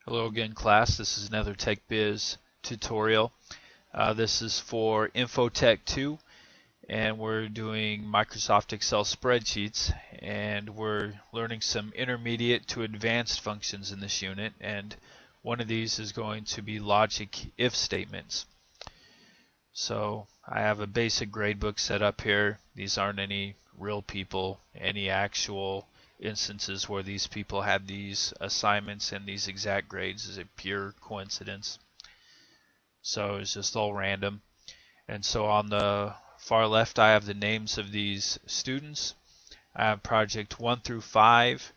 Hello again, class. This is another TechBiz tutorial. This is for Infotech 2, and we're doing Microsoft Excel spreadsheets, and we're learning some intermediate to advanced functions in this unit, and one of these is going to be logic if statements. So I have a basic gradebook set up here. These aren't any real people, any actual instances where these people had these assignments and these exact grades. Is a pure coincidence. So it's just all random. And so on the far left I have the names of these students. I have project 1 through 5,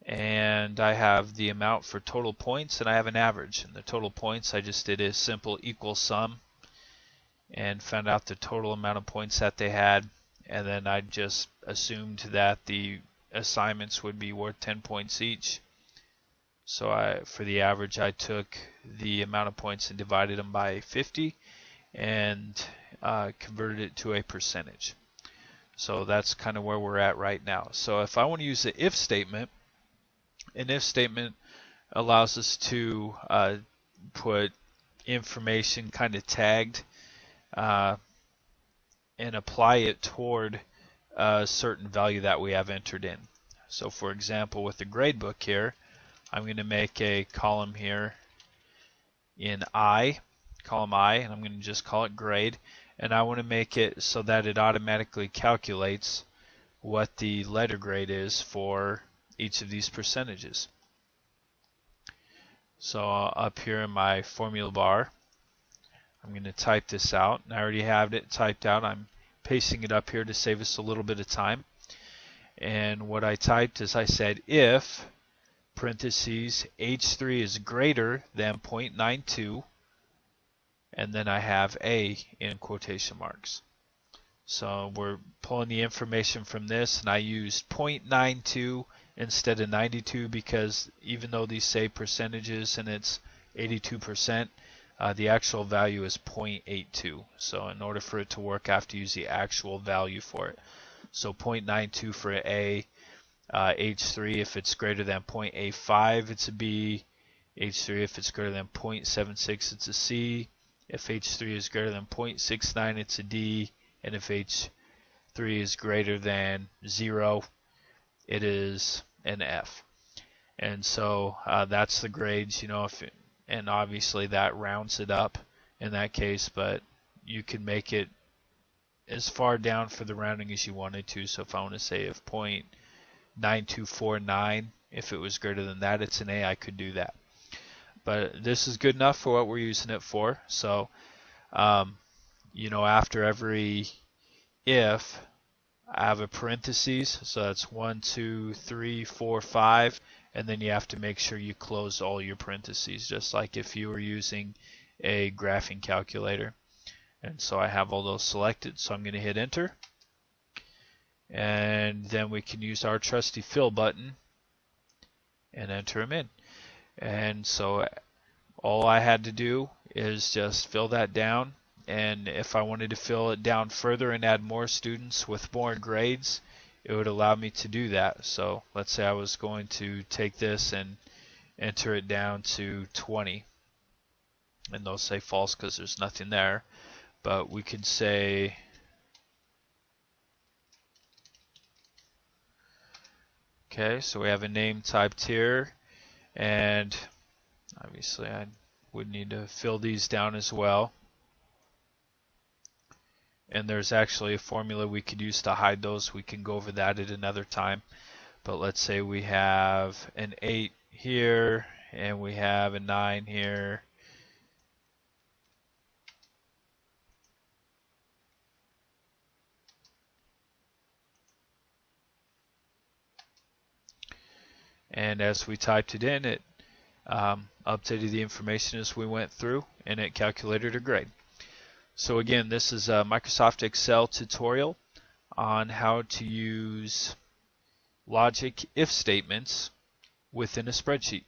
and I have the amount for total points, and I have an average. And the total points, I just did a simple equal sum and found out the total amount of points that they had, and then I just assumed that the assignments would be worth 10 points each. So for the average, I took the amount of points and divided them by 50 and converted it to a percentage. So that's kind of where we're at right now. So if I want to use the if statement, an if statement allows us to put information kind of tagged and apply it toward a certain value that we have entered in. So for example, with the gradebook here, I'm going to make a column here in column I, and I'm going to just call it grade, and I want to make it so that it automatically calculates what the letter grade is for each of these percentages. So up here in my formula bar, I'm going to type this out, and I already have it typed out. I'm pasting it up here to save us a little bit of time. And what I typed is I said if parentheses H3 is greater than 0.92, and then I have A in quotation marks. So we're pulling the information from this, and I used 0.92 instead of 92 because even though these say percentages and it's 82%, the actual value is 0.82. So in order for it to work, I have to use the actual value for it. So 0.92 for A, H3 if it's greater than 0.85, it's a B. H3 if it's greater than 0.76, it's a C. If H3 is greater than 0.69, it's a D. And if H3 is greater than 0, it is an F. And so that's the grades, and obviously that rounds it up in that case, but you can make it as far down for the rounding as you wanted to. So if I want to say if 0.9249, if it was greater than that, it's an A, I could do that. But this is good enough for what we're using it for. So, after every if, I have a parentheses, so that's 1, 2, 3, 4, 5, and then you have to make sure you close all your parentheses, just like if you were using a graphing calculator. And so I have all those selected, so I'm going to hit enter. And then we can use our trusty fill button and enter them in. And so all I had to do is just fill that down. And if I wanted to fill it down further and add more students with more grades, it would allow me to do that. So let's say I was going to take this and enter it down to 20. And they'll say false because there's nothing there. But we could say okay, so we have a name typed here, and obviously I would need to fill these down as well. And there's actually a formula we could use to hide those. We can go over that at another time. But let's say we have an 8 here, and we have a 9 here. And as we typed it in, it updated the information as we went through, and it calculated a grade. So again, this is a Microsoft Excel tutorial on how to use logic if statements within a spreadsheet.